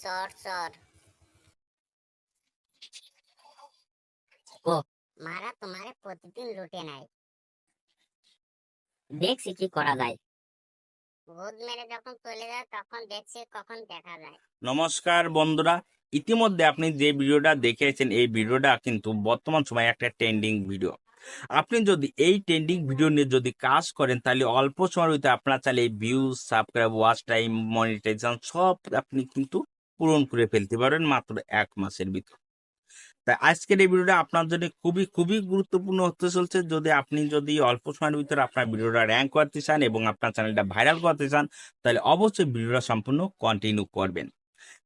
চর চর ও মারা তোমারে প্রতিদিন লুটে নেয়। দেখছি কি করা যায়। ভূত মেরে যখন চলে যায় তখন দেখছি কখন দেখা যায়। নমস্কার বন্ধুরা, ইতিমধ্যে আপনি যে ভিডিওটা দেখেছেন এই ভিডিওটা কিন্তু বর্তমান সময়ে একটা ট্রেন্ডিং ভিডিও। আপনি যদি এই ট্রেন্ডিং ভিডিও নিয়ে যদি কাজ করেন তাহলে অল্প সময়ের ভিতরে আপনার চাইলে views, subscribe, watch time, monetisation সব আপনি কিন্তু পূরণ করে ফেলতে পারেন মাত্র 1 মাসের ভিতর। তাই আজকের এই ভিডিওটা আপনার জন্য খুবই খুবই গুরুত্বপূর্ণ হতে চলছে। যদি অল্প সময়ের ভিতরে আপনার ভিডিওটা র্যাঙ্ক করতে চান এবং আপনার চ্যানেলটা ভাইরাল করতে চান তাহলে অবশ্যই ভিডিওটা সম্পূর্ণ কন্টিনিউ করবেন।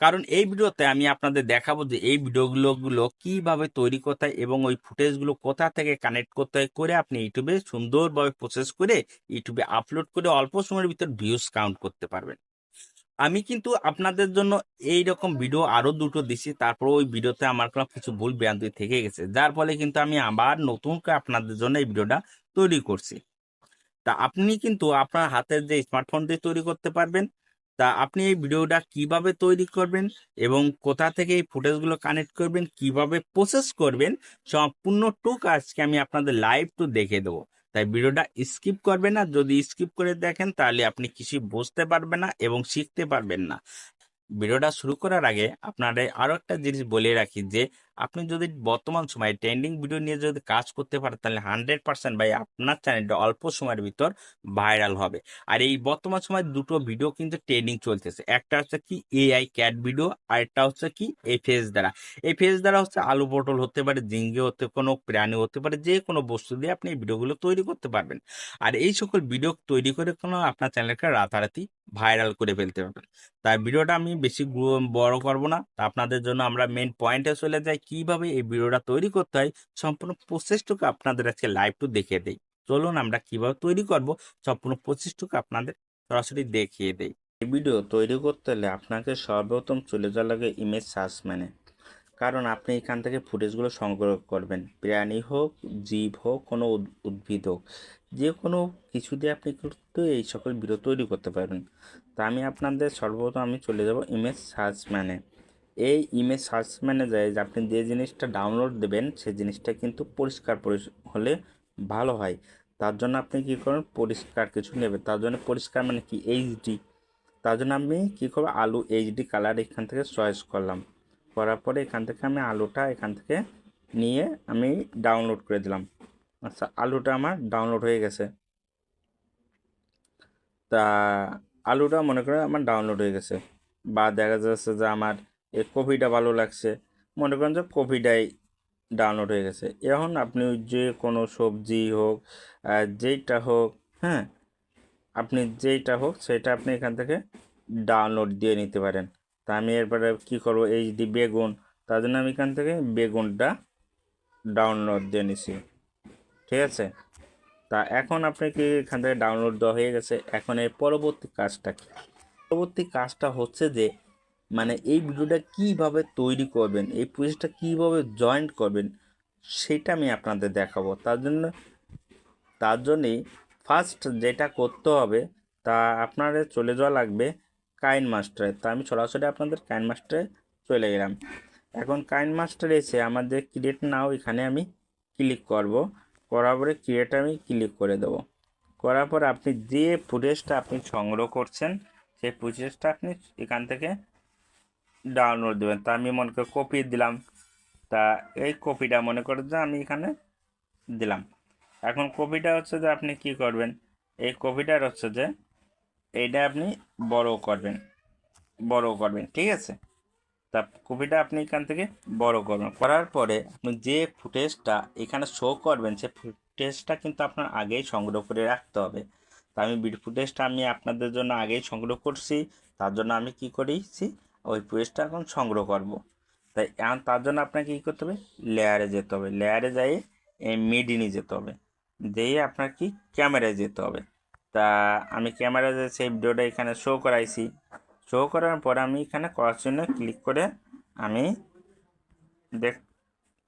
কারণ এই ভিডিওতে আমি আপনাদের দেখাবো যে এই ভিডিওগুলো কিভাবে তৈরি করতে হয় এবং ওই ফুটেজগুলো কোথা থেকে কানেক্ট করতে হয় করে আপনি ইউটিউবে সুন্দরভাবে প্রসেস করে ইউটিউবে আপলোড করে অল্প সময়ের ভিতর ভিউজ কাউন্ট করতে পারবেন। আমি কিন্তু আপনাদের জন্য এই রকম ভিডিও আরো দুটো দিছি, তারপর ওই ভিডিওতে আমার কিছু ভুল ভ্রান্তি থেকে গেছে, যার ফলে কিন্তু আমি আবার নতুন করে আপনাদের জন্য এই ভিডিওটা তৈরি করছি। তা আপনি কিন্তু আপনার হাতের যে স্মার্টফোন দিয়ে তৈরি করতে পারবেন। তা আপনি এই ভিডিওটা কিভাবে তৈরি করবেন এবং কোথা থেকে এই ফুটেজগুলো কানেক্ট করবেন, কিভাবে প্রসেস করবেন, সম্পূর্ণ টুক আজকে আমি আপনাদের লাইভ টু দেখে দেবো। তাই ভিডিওটা স্কিপ করবেন না। যদি স্কিপ করে দেখেন তাহলে আপনি কিছু বুঝতে পারবেন না এবং শিখতে পারবেন না। ভিডিওটা শুরু করার আগে আপনাদের আরো একটা জিনিস বলে রাখি যে আপনি যদি বর্তমান সময়ে ট্রেন্ডিং ভিডিও নিয়ে যদি কাজ করতে পারেন তাহলে 100% ভাই আপনার চ্যানেলটা অল্প সময়ের ভিতর ভাইরাল হবে। আর এই বর্তমান সময় দুটো ভিডিও কিন্তু ট্রেন্ডিং চলতেছে, একটা হচ্ছে কি এআই ক্যাট ভিডিও, আর একটা হচ্ছে কি এই ফেস দ্বারা। এই ফেস দ্বারা হচ্ছে আলু পটল হতে পারে, জিঙ্গি হতে কোনো প্রাণী হতে পারে, যে কোনো বস্তু দিয়ে আপনি এই ভিডিওগুলো তৈরি করতে পারবেন। আর এই সকল ভিডিও তৈরি করে কোনো আপনার চ্যানেলকে রাতারাতি ভাইরাল করে ফেলতে পারবেন। তাই ভিডিওটা আমি বেশি বড় করব না। তা আপনাদের জন্য আমরা মেন পয়েন্টে চলে যাই, কিভাবে এই ভিডিওটা তৈরি করতে হয় সম্পূর্ণ প্রসেসটুকু আপনাদের আজকে লাইভ টু দেখিয়ে দেই। চলুন আমরা কিভাবে তৈরি করব সম্পূর্ণ প্রসেসটুকু আপনাদের সরাসরি দেখিয়ে দেই। এই ভিডিও তৈরি করতে হলে আপনাকে সর্বপ্রথম চলে যাওয়া লাগে ইমেজ সার্চ ম্যানে। কারণ আপনি এখান থেকে ফুটেজগুলো সংগ্রহ করবেন, প্রাণী হোক, জীব হোক, কোনো উদ্ভিদ হোক, যে কোনো কিছু দিয়ে আপনি কিন্তু এই সকল ভিডিও তৈরি করতে পারবেন। তা আমি আপনাদের সর্বপ্রথম আমি চলে যাব ইমেজ সার্চ ম্যানে। এই ইমেজ সার্চ ম্যানে যায় যে আপনি যে জিনিসটা ডাউনলোড দেবেন সেই জিনিসটা কিন্তু পরিষ্কার হলে ভালো হয়। তার জন্য আপনি কী করুন, পরিষ্কার কিছু নেবেন। তার জন্য পরিষ্কার মানে কি এইচডি। তার জন্য আমি কী করবো, আলু এইচডি কালার এখান থেকে চয়েস করলাম। করার পরে এখান থেকে আমি আলুটা এখান থেকে নিয়ে আমি ডাউনলোড করে দিলাম। আচ্ছা, আলুটা আমার ডাউনলোড হয়ে গেছে। তা আলুটা মনে করে আমার ডাউনলোড হয়ে গেছে, বা দেখা যাচ্ছে যে আমার এই কপিটা ভালো লাগছে, মনে করেন যে কপিটাই ডাউনলোড হয়ে গেছে। এখন আপনি যে কোনো সবজি হোক, যেইটা হোক, হ্যাঁ, আপনি যেইটা হোক সেটা আপনি এখান থেকে ডাউনলোড দিয়ে নিতে পারেন। তা আমি এরপরে কী করবো, এইচডি বেগুন, তার জন্য আমি এখান থেকে বেগুনটা ডাউনলোড দিয়ে নিছি। ঠিক আছে, তা এখন আপনি কি এখান থেকে ডাউনলোড দেওয়া হয়ে গেছে। এখন এর পরবর্তী কাজটা কি? পরবর্তী কাজটা হচ্ছে যে মানে এই ভিডিওটা কিভাবে তৈরি করবেন, এই প্রসেসটা কিভাবে জয়েন্ট করবেন সেটা আমি আপনাদের দেখাবো। তার জন্যে ফার্স্ট যেটা করতে হবে, তা আপনাদের চলে যাওয়া লাগবে কাইন মাস্টারে। তা আমি সরাসরি আপনাদের কাইন মাস্টারে চলে গেলাম। এখন কাইন মাস্টারে এসে আমাদের ক্রিয়েট নাও এখানে আমি ক্লিক করব। করার পরে ক্রিয়েট আমি ক্লিক করে দেব। করার পর আপনি যে ফুটেজটা আপনি সংগ্রহ করছেন সেই ফুটেজটা আপনি এখান থেকে ডাউনলোড দেবেন। তা আমি মনে করি কপি দিলাম। তা এই কপিটা মনে করে যে আমি এখানে দিলাম। এখন কপিটা হচ্ছে যে আপনি কি করবেন, এই কপিটার হচ্ছে যে এইটা আপনি বড় করবেন, ঠিক আছে। তা কপিটা আপনি এখান থেকে বড় করবেন। করার পরে আপনি যে ফুটেজটা এখানে শো করবেন সেই ফুটেজটা কিন্তু আপনার আগেই সংগ্রহ করে রাখতে হবে। তা আমি ফুটেজটা আমি আপনাদের জন্য আগেই সংগ্রহ করছি। তার জন্য আমি কি করেছি, ওই ফুটেজটা এখন সংগ্রহ করব। তাই এখন তার জন্য আপনাকে কী করতে হবে, লেয়ারে যেতে হবে। লেয়ারে যাই এই মিডিনে যেতে হবে, যেয়ে আপনার কি ক্যামেরায় যেতে হবে। তা আমি ক্যামেরায় যে সেই ভিডিওটা এখানে শো করাইছি। শো করার পর আমি এখানে করার জন্য ক্লিক করে আমি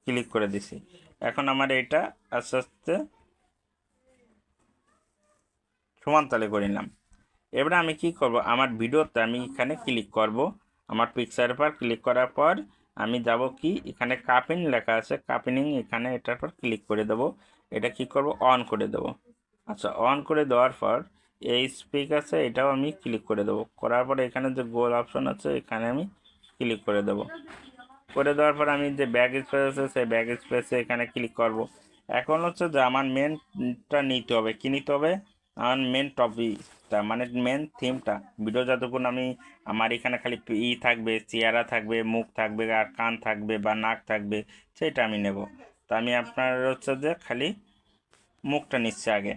ক্লিক করে দিছি। এখন আমার এটা আস্তে আস্তে সমান তালে করে নিলাম। এবারে আমি কি করব, আমার ভিডিওতে আমি এখানে ক্লিক করব। আমার পিকচারের পর ক্লিক করার পর আমি যাব কি, এখানে কাপিং লেখা আছে, কাপিনিং, এখানে এটার পর ক্লিক করে দেব। এটা কি করব, অন করে দেব। আচ্ছা, অন করে দেওয়ার পর এই স্পিক আছে, এটাও আমি ক্লিক করে দেবো। করার পরে এখানে যে গোল অপশন আছে এখানে আমি ক্লিক করে দেবো। করে দেওয়ার পর আমি যে ব্যাক স্পেস আছে সেই ব্যাক স্পেসে এখানে ক্লিক করব। এখন হচ্ছে যে আমার মেনটা নিতে হবে, কি নিতে হবে, আমার মেন টপিকটা মানে মেন থিমটা, ভিডিও যতক্ষণ আমি আমার এখানে খালি থাকবে, চেহারা থাকবে, মুখ থাকবে, আর কান থাকবে বা নাক থাকবে, সেটা আমি নেব। তো আমি আপনার হচ্ছে যে খালি মুখটা নিচ্ছে আগে।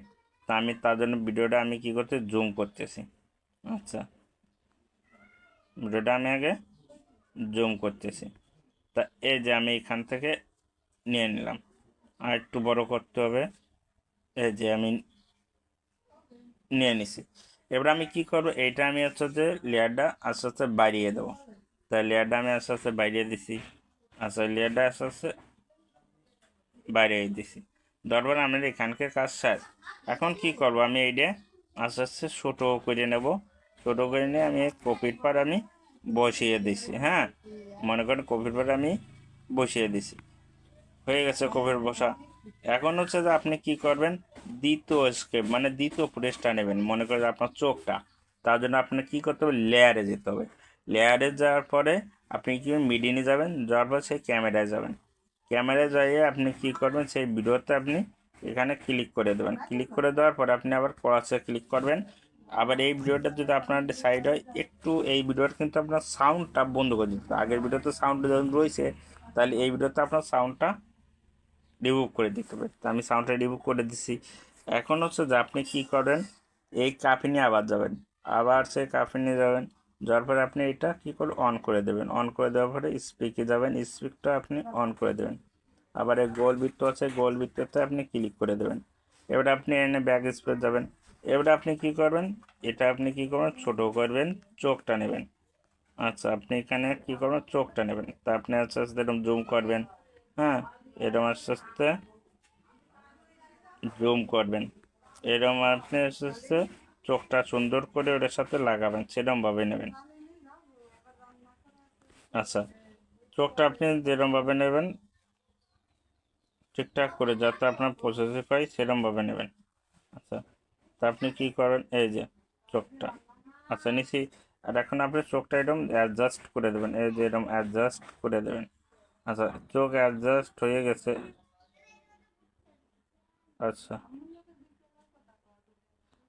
তা আমি তার জন্য ভিডিওটা আমি কি করতে, জুম করতেছি। আচ্ছা, ভিডিওটা আমি আগে জুম করতেছি। তা এই যে আমি এখান থেকে নিয়ে নিলাম, আর একটু বড় করতে হবে। এই যে আমি নিয়ে নিছি। এবার আমি কি করব, এইটা আমি হচ্ছে যে লেয়ারটা আস্তে আস্তে বাড়িয়ে দেবো। তাই লেয়ারটা আমি আস্তে আস্তে বাড়িয়ে দিছি। আচ্ছা, লেয়ারটা আস্তে আস্তে বাড়িয়ে দিছি। দরবার আমাদের এখানকার কাজ শেষ। এখন কি করব, আমি এইটা আস্তে আস্তে ছোটো করে নেব। ছোটো করে নিয়ে আমি কপির পর আমি বসিয়ে দিছি। হ্যাঁ, মনে করেন কপির পর আমি বসিয়ে দিছি, হয়ে গেছে কপির বসা। এখন হচ্ছে যে আপনি কি করবেন, দ্বিতীয় স্কেপ মানে দ্বিতীয় ফুটেজটা নেবেন, মনে করেন আপনার চোখটা। তার জন্য আপনার কি করতে হবে, লেয়ারে যেতে হবে। লেয়ারে যাওয়ার পরে আপনি কি মিডিয়ানে যাবেন, যাওয়ার পর সেই ক্যামেরায় যাবেন। ক্যামেরায় যাইয়ে আপনি কি করবেন, সেই ভিডিওতে আপনি এখানে ক্লিক করে দেবেন। ক্লিক করে দেওয়ার পরে আপনি আবার ক্রসে ক্লিক করবেন। আবার এই ভিডিওটা যদি আপনার সাইড হয় একটু, এই ভিডিওর কিন্তু আপনার সাউন্ডটা বন্ধ করে দিতে হবে। আগের ভিডিওতে সাউন্ড যখন রয়েছে, তাহলে এই ভিডিওতে আপনার সাউন্ডটা রিমুভ করে দিতে হবে। তো আমি সাউন্ডটা রিমুভ করে দিচ্ছি। এখন হচ্ছে যে আপনি কি করেন, এই কাফিনে আবার যাবেন, আবার সেই কাফিনে যাবেন। যাওয়ার পরে আপনি এটা কি করে অন করে দেবেন। অন করে দেওয়ার পরে স্পিকে যাবেন, স্পিকটা আপনি অন করে দেবেন। আবার এই গোল বৃত্ত আছে, গোল বৃত্ততে আপনি ক্লিক করে দেবেন। এবারে আপনি এনে ব্যাক স্পেস যাবেন। এবারে আপনি কি করবেন, এটা আপনি কি করবেন, ছোটো করবেন, চোখটা নেবেন। আচ্ছা, আপনি এখানে কি করবেন, চোখটা নেবেন। তা আপনি আস্তে আস্তে এরকম জুম করবেন। হ্যাঁ, এরকম আস্তে আস্তে জুম করবেন। এরকম আপনি আস্তে আস্তে চোখটা সুন্দর করে ওটার সাথে লাগাবেন, সেরকমভাবে নেবেন। আচ্ছা, চোখটা আপনি যেরকমভাবে নেবেন ঠিকঠাক করে, যাতে আপনার প্রসেসিভ হয় সেরকমভাবে নেবেন। আচ্ছা, তা আপনি কি করেন, এই যে চোখটা, আচ্ছা নিচে। আর এখন আপনি চোখটা এরকম অ্যাডজাস্ট করে দেবেন, এই যে এরকম অ্যাডজাস্ট করে দেবেন। আচ্ছা, চোখ অ্যাডজাস্ট হয়ে গেছে। আচ্ছা,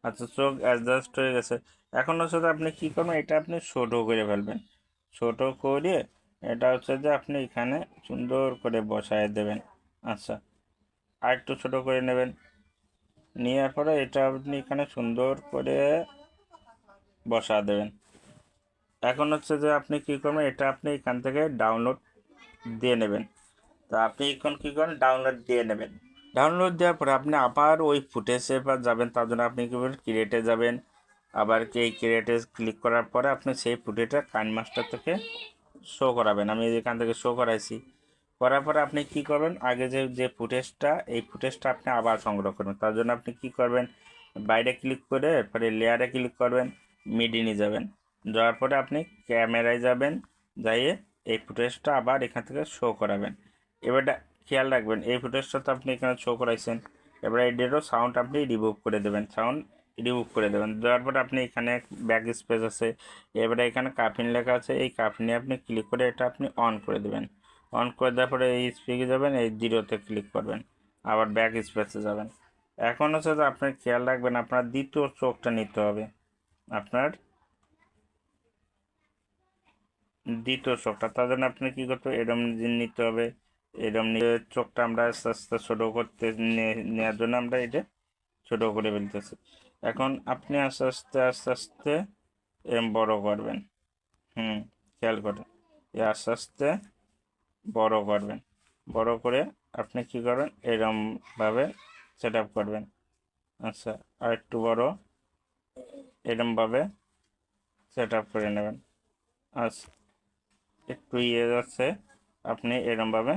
আচ্ছা, চোখ অ্যাডজাস্ট হয়ে গেছে। এখন হচ্ছে যে আপনি কী করবেন, এটা আপনি ছোটো করে ফেলবেন। ছোটো করে এটা হচ্ছে যে আপনি এখানে সুন্দর করে বসায় দেবেন। আচ্ছা, আর একটু ছোটো করে নেবেন। নেওয়ার পরে এটা আপনি এখানে সুন্দর করে বসা দেবেন। এখন হচ্ছে যে আপনি কী করবেন, এটা আপনি এখান থেকে ডাউনলোড দিয়ে নেবেন। তা আপনি এখন কী করেন, ডাউনলোড দিয়ে নেবেন। ডাউনলোড দেওয়ার পরে আপনি আবার ওই ফুটেজে বা যাবেন, তার জন্য আপনি কী করবেন, ক্রিয়েটে যাবেন। আবার এই ক্রিয়েটে ক্লিক করার পরে আপনি সেই ফুটেজটা কাইনমাস্টার থেকে শো করাবেন। আমি এখান থেকে শো করাইছি। করার পরে আপনি কি করবেন, আগে যে যে ফুটেজটা, এই ফুটেজটা আপনি আবার সংগ্রহ করবেন। তার জন্য আপনি কি করবেন, বাইরে ক্লিক করে পরে লেয়ারে ক্লিক করবেন, মিডিনে যাবেন। যাওয়ার পরে আপনি ক্যামেরায় যাবেন, যাইয়ে এই ফুটেজটা আবার এখান থেকে শো করাবেন। এবারটা খেয়াল রাখবেন, এই ফুটেজটা তো আপনি এখানে শো করাইছেন। এবার এটারও সাউন্ড আপনি রিমুভ করে দেবেন, সাউন্ড রিমুভ করে দেবেন। দেওয়ার পরে আপনি এখানে ব্যাক স্পেস আছে, এবারে এখানে কাফিন লেখা আছে, এই কাফিনে আপনি ক্লিক করে এটা আপনি অন করে দেবেন। অন করে দেওয়ার পরে এই স্পিকে যাবেন, এই জিরোতে ক্লিক করবেন, আবার ব্যাক স্পেসে যাবেন। এখন হচ্ছে যে আপনার খেয়াল রাখবেন, আপনার দ্বিতীয় চোখটা নিতে হবে। আপনার দ্বিতীয় চোখটা, তার জন্য আপনি কী করতে হবে, এরম নিতে হবে। এরম নিয়ে চোখটা আমরা আস্তে আস্তে ছোটো করতে নেওয়ার জন্য আমরা এটা ছোটো করে ফেলতেছি। এখন আপনি আস্তে আস্তে আস্তে আস্তে এরম বড় করবেন। খেয়াল করেন, এই আস্তে আস্তে বড় করবেন। বড় করে আপনি কি করবেন, এরমভাবে সেট আপ করবেন। আচ্ছা, আর একটু বড়, এরমভাবে সেট আপ করে নেবেন। আচ্ছা, একটু ইয়ে যাচ্ছে, আপনি এরমভাবে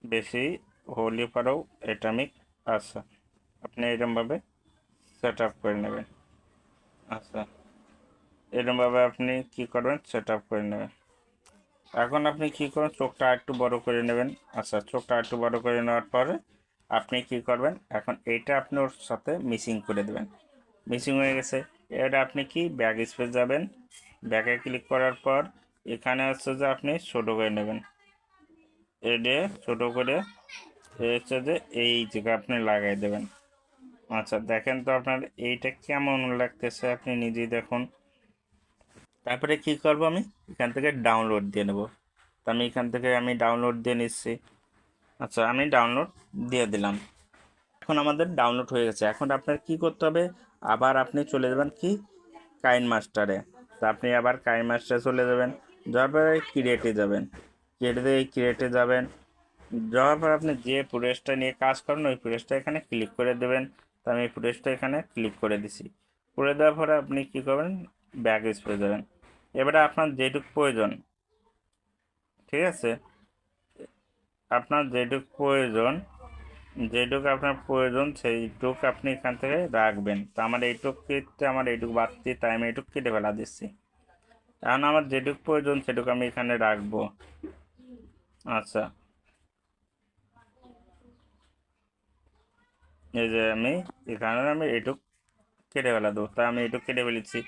বেশি হলে পারেও এটামিক। আচ্ছা, আপনি এরমভাবে সেট আপ করে নেবেন। আচ্ছা, এরকমভাবে আপনি কি করবেন, সেট আপ করে নেবেন। এখন আপনি কি করবেন, চোখটা একটু বড় করে নেবেন। আচ্ছা, চোখটা একটু বড় করে নেওয়ার পরে আপনি কি করবেন, এখন এইটা আপনি ওর সাথে মিসিং করে দেবেন। মিসিং হয়ে গেছে। এটা আপনি কি ব্যাক স্পেস যাবেন, ব্যাকে ক্লিক করার পর এখানে হচ্ছে যে আপনি ছোটো করে নেবেন, এটা ছোটো করে হচ্ছে যে এই জায়গায় আপনি লাগাই দেবেন। আচ্ছা, দেখেন তো আপনার এইটা কেমন লাগতেছে, আপনি নিজেই দেখুন। তারপরে কি করব, আমি এখান থেকে ডাউনলোড দিয়ে নেব। তো আমি এখান থেকে ডাউনলোড দিয়ে নিচ্ছি। আচ্ছা, আমি ডাউনলোড দিয়ে দিলাম। এখন আমাদের ডাউনলোড হয়ে গেছে। এখন আপনার কি করতে হবে, আবার আপনি চলে যাবেন কি কাইন মাস্টারে। তো আপনি আবার কাইন মাস্টারে চলে যাবেন, যাওয়ার পরে ক্রিয়েটে যাবেন, ক্রিয়েটে যাবেন। যাওয়ার পর আপনি যে ফুটেজটা নিয়ে কাজ করেন ওই ফুটেজটা এখানে ক্লিক করে দেবেন। তো আমি ফুটেজটা এখানে ক্লিক করে দিছি। করে দেওয়ার পরে আপনি কি করবেন, ব্যাক স্পেস যাবেন। এবারে আপনার যেটুকু প্রয়োজন, ঠিক আছে, আপনার যেটুকু আপনার প্রয়োজন সেইটুকু আপনি এখান থেকে রাখবেন। তো আমার এইটুকু কেটে আমার এইটুকু বাড়তি, তাই আমি এইটুকু কেটে ফেলা দিচ্ছি। এখন আমার যেটুকু প্রয়োজন সেটুকু আমি এখানে রাখবো। আচ্ছা, এই যে আমি এইটুকু কেটে ফেলা দেবো, তাই আমি এইটুকু কেটে ফেলেছি।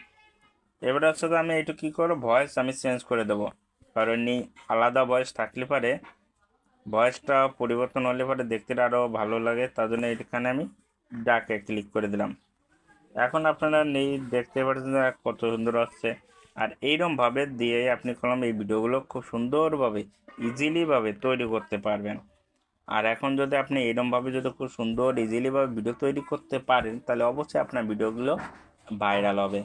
এবারে হচ্ছে যে আমি এইটুকু কী করবো, ভয়েস আমি চেঞ্জ করে দেবো। কারণ আলাদা ভয়েস থাকলে পারে, ভয়েসটা পরিবর্তন হলে পরে দেখতে আরও ভালো লাগে, তার জন্য এখানে আমি ডাকে ক্লিক করে দিলাম। এখন আপনারা দেখতে পাচ্ছেন যে কত সুন্দর হচ্ছে। আর এইরকমভাবে দিয়ে আপনি কলম এই ভিডিওগুলো খুব সুন্দরভাবে ইজিলিভাবে তৈরি করতে পারবেন। আর এখন যদি আপনি এরকমভাবে যদি খুব সুন্দর ইজিলিভাবে ভিডিও তৈরি করতে পারেন, তাহলে অবশ্যই আপনার ভিডিওগুলো ভাইরাল হবে।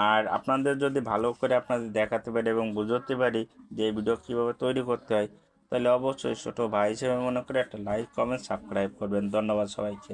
আর আপনাদের যদি ভালো করে আপনাদের দেখাতে পারি এবং বুঝতে পারি যে এই ভিডিও কীভাবে তৈরি করতে হয়, তাহলে অবশ্যই ছোটো ভাই হিসেবে মনে করে একটা লাইক, কমেন্ট, সাবস্ক্রাইব করবেন। ধন্যবাদ সবাইকে।